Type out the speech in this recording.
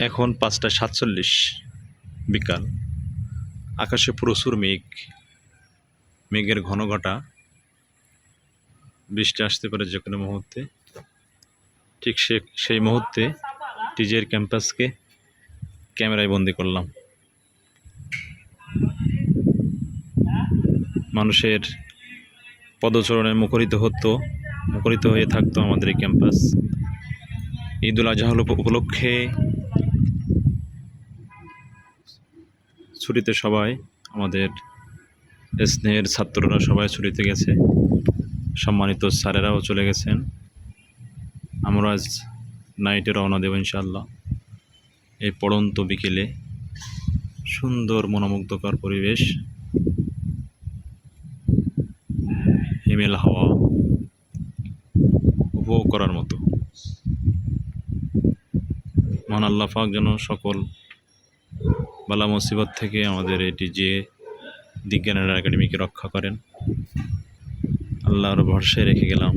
এখন 5টা 47 বিকাল। আকাশে প্রচুর মেঘ, মেঘের ঘনঘটা, বৃষ্টি আসতে পারে যে কোনো মুহূর্তে। ঠিক সেই মুহূর্তে টিজের ক্যাম্পাসকে ক্যামেরায় বন্দি করলাম। মানুষের পদচরণে মুখরিত হয়ে থাকতো আমাদের এই ক্যাম্পাস। ঈদুল আজহা উপলক্ষে ছুটিতে সবাই, আমাদের স্নেহের ছাত্ররা সবাই ছুটিতে গেছে, সম্মানিত স্যারেরাও চলে গেছেন। আমরা আজ নাইটে রওনা দেব ইনশাআল্লাহ। এই পড়ন্ত বিকেলে সুন্দর মনোমুগ্ধকর পরিবেশ, হিমেল হাওয়া উপভোগ করার মতো। মহান আল্লাহ পাক যেন সকল বালা মুসিবত থেকে আমাদের এটি যে বিজ্ঞানের একাডেমিকে রক্ষা করেন, আল্লাহর ভরসায় রেখে গেলাম।